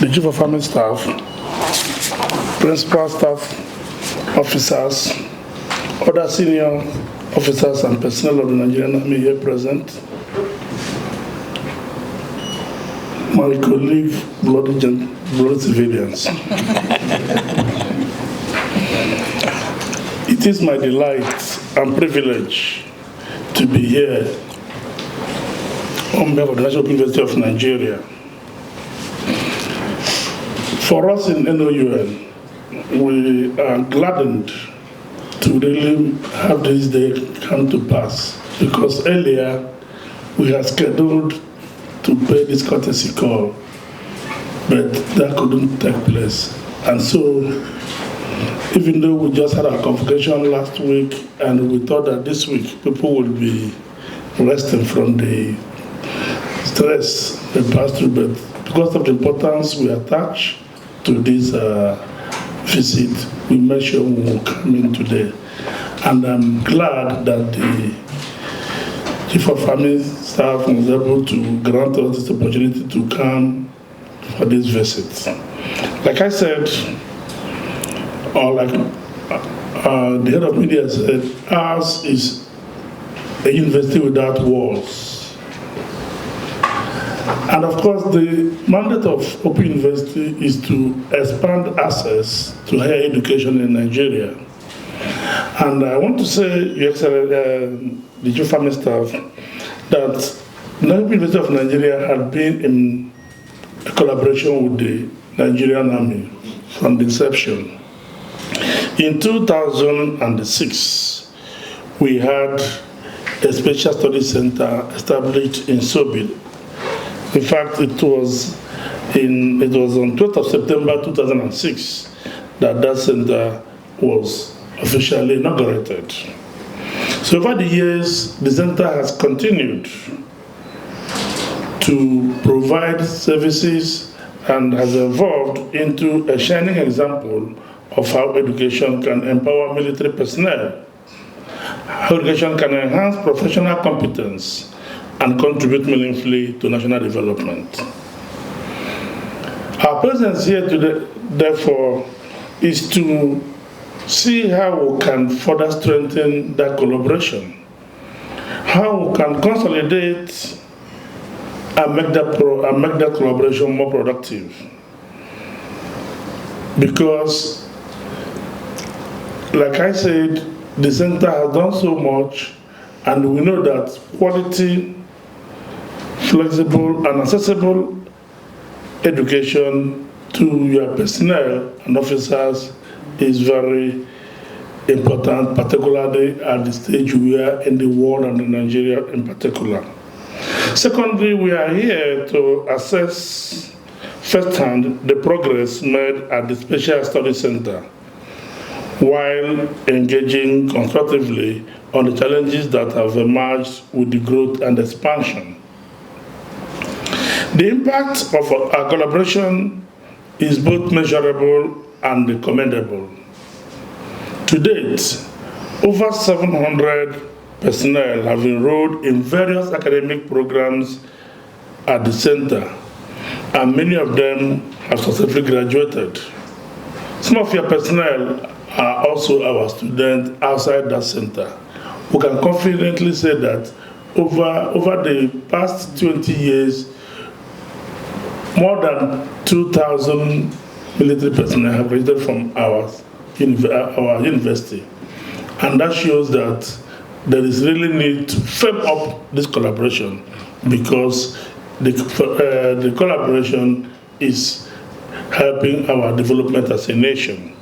the Chief of Army Staff, Principal Staff Officers, other senior officers and personnel of the Nigerian Army here present, my colleague, bloody civilians. It is my delight and privilege to be here on behalf of the National University of Nigeria. For us in NOUN, we are gladdened to really have this day come to pass, because earlier we had scheduled to pay this courtesy call, but that couldn't take place. And so, even though we just had our convocation last week and we thought that this week people would be resting from the stress they passed through, but because of the importance we attach to this visit, we made sure we will come in today. And I'm glad that the Chief of Army Staff was able to grant us this opportunity to come for this visit. Like I said, or like the head of media said, ours is a university without walls. And of course, the mandate of Open University is to expand access to higher education in Nigeria. And I want to say, Your Excellency, the Chief of Army Staff, that the National University of Nigeria had been in a collaboration with the Nigerian Army from the inception. In 2006, we had a special study center established in Sobit. In fact, it was on 12th of September 2006 that center was officially inaugurated. So over the years, the center has continued to provide services and has evolved into a shining example of how education can empower military personnel, how education can enhance professional competence and contribute meaningfully to national development. Our presence here today, therefore, is to see how we can further strengthen that collaboration, how we can consolidate and make that collaboration more productive. Because, like I said, the center has done so much, and we know that quality, flexible and accessible education to your personnel and officers is very important, particularly at the stage we are in the world and in Nigeria in particular. Secondly, we are here to assess firsthand the progress made at the Special Study Center while engaging constructively on the challenges that have emerged with the growth and expansion. The impact of our collaboration is both measurable and commendable. To date, over 700 personnel have enrolled in various academic programs at the center, and many of them have successfully graduated. Some of your personnel are also our students outside that center. We can confidently say that over the past 20 years, more than 2,000 military personnel have graduated from our university. And that shows that there is really need to firm up this collaboration, because the collaboration is helping our development as a nation.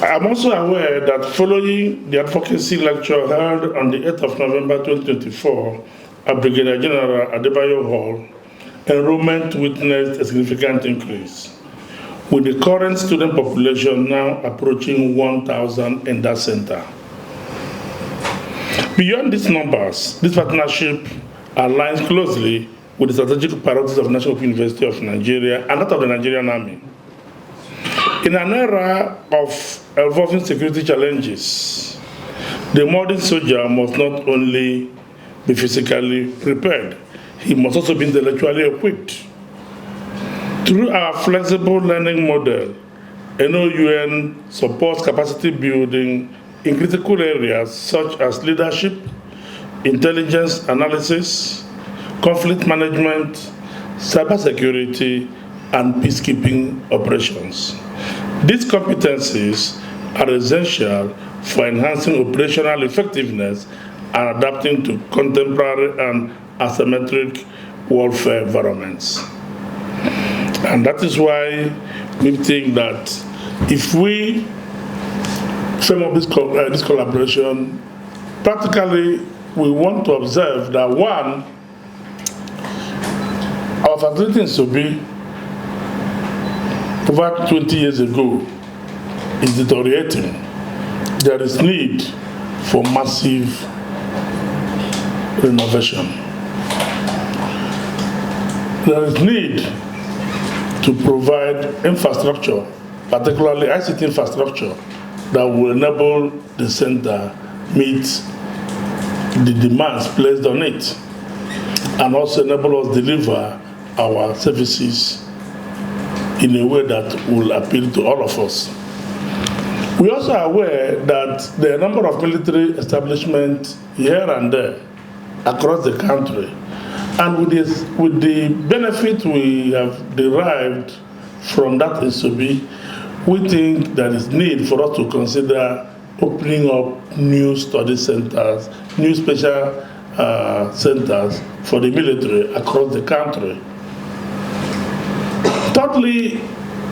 I'm also aware that following the advocacy lecture held on the 8th of November 2024 at Brigadier General Adebayo Hall, enrollment witnessed a significant increase, with the current student population now approaching 1,000 in that center. Beyond these numbers, this partnership aligns closely with the strategic priorities of the National University of Nigeria and that of the Nigerian Army. In an era of evolving security challenges, The modern soldier must not only be physically prepared, he must also be intellectually equipped. Through our flexible learning model, NOUN supports capacity building in critical areas such as leadership, intelligence analysis, conflict management, cybersecurity, and peacekeeping operations. These competencies are essential for enhancing operational effectiveness and adapting to contemporary and asymmetric warfare environments. And that is why we think that if we frame up this collaboration, practically we want to observe that one, our facility in Sobi, over 20 years ago, is deteriorating. There is need for massive renovation. There is need to provide infrastructure, particularly ICT infrastructure, that will enable the center meet the demands placed on it, and also enable us deliver our services in a way that will appeal to all of us. We also are aware that there are a number of military establishments here and there across the country, and with the benefit we have derived from that SOB, we think there is need for us to consider opening up new study centers, new special centers for the military across the country. Thirdly,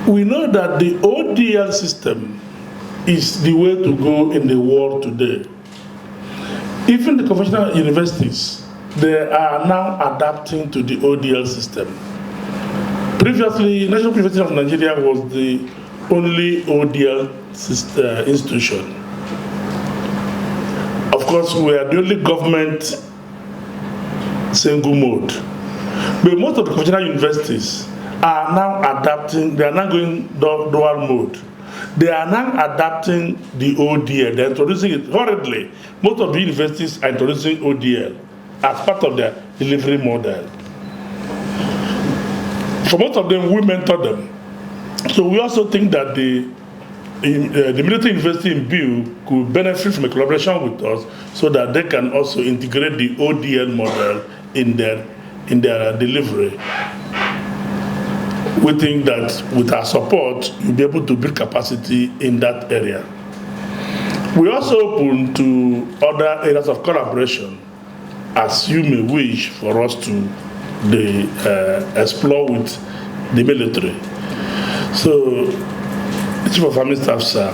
we know that the ODL system is the way to go in the world today. Even the conventional universities, they are now adapting to the ODL system. Previously, National University of Nigeria was the only ODL institution. Of course, we are the only government single mode. But most of the conventional universities are now adapting, they are now going dual mode. They are now adapting the ODL. They're introducing it hurriedly. Most of the universities are introducing ODL as part of their delivery model. For most of them, we mentor them. So we also think that the military university in Biu could benefit from a collaboration with us so that they can also integrate the ODL model in their delivery. We think that with our support, we'll be able to build capacity in that area. We're also open to other areas of collaboration, as you may wish for us to explore with the military. So, Chief of Army Staff, sir,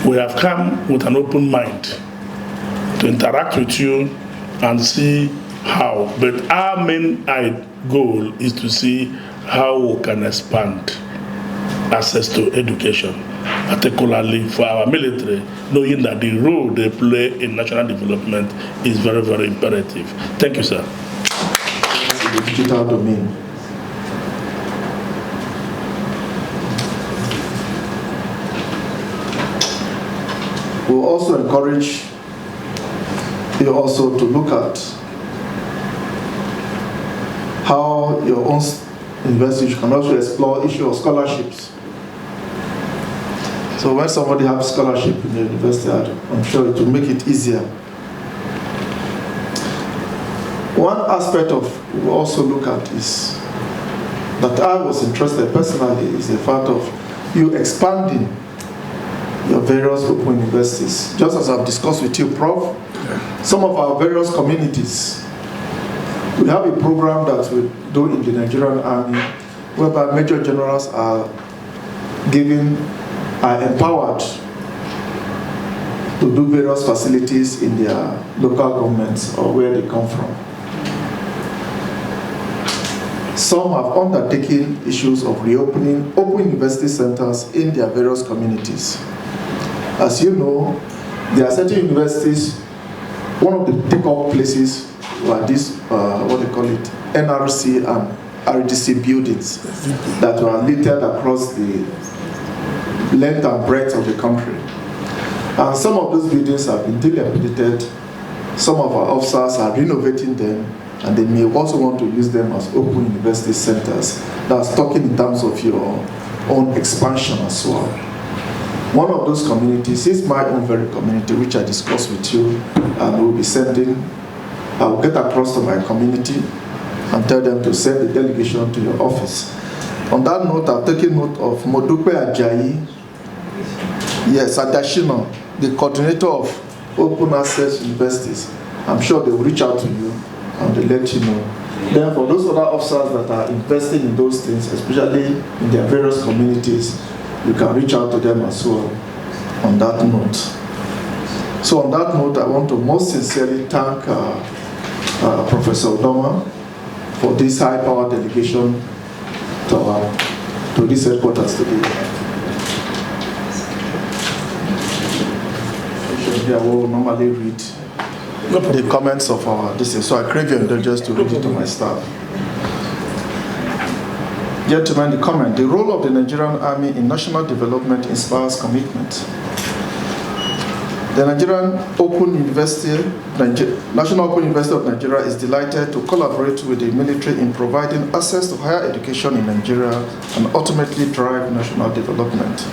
we have come with an open mind to interact with you and see how. But our main goal is to see how we can expand access to education, particularly for our military, knowing that the role they play in national development is very, very imperative. Thank you, sir. The digital domain. We will also encourage you also to look at how your own university can also explore issue of scholarships. So when somebody has scholarship in the university, I'm sure it will make it easier. One aspect of we also look at is that I was interested personally is the fact of you expanding your various open universities. Just as I've discussed with you, Prof, some of our various communities, we have a program that we do in the Nigerian Army whereby major generals are empowered to do various facilities in their local governments or where they come from. Some have undertaken issues of reopening open university centers in their various communities. As you know, there are certain universities, one of the take-up places were these, what they call it, NRC and RDC buildings that were littered across the length and breadth of the country. And some of those buildings have been dilapidated. Some of our officers are renovating them, and they may also want to use them as open university centers. That's talking in terms of your own expansion as well. One of those communities is my own very community, which I discussed with you, and will be sending. I will get across to my community and tell them to send the delegation to your office. On that note, I've taken note of Modupe Ajayi, yes, Adashino, the coordinator of Open Access Universities. I'm sure they will reach out to you and they'll let you know. Then for those other officers that are investing in those things, especially in their various communities, you can reach out to them as well on that note. So on that note, I want to most sincerely thank Professor Odoma for this high-powered delegation to this headquarters today. I will normally read the comments of our this, so I crave your indulgence to read it to my staff. Gentlemen, the comment: the role of the Nigerian Army in national development inspires commitment. The Nigerian Open University, National Open University of Nigeria is delighted to collaborate with the military in providing access to higher education in Nigeria and ultimately drive national development.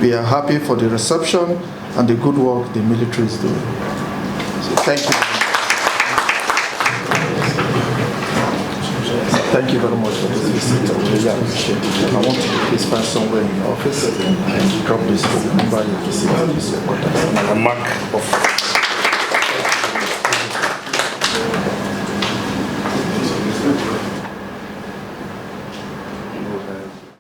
We are happy for the reception and the good work the military is doing. So thank you. Thank you very much for this visit. I really appreciate it. I want you to please find somewhere in your office and drop this book. Remember your visit. A mark of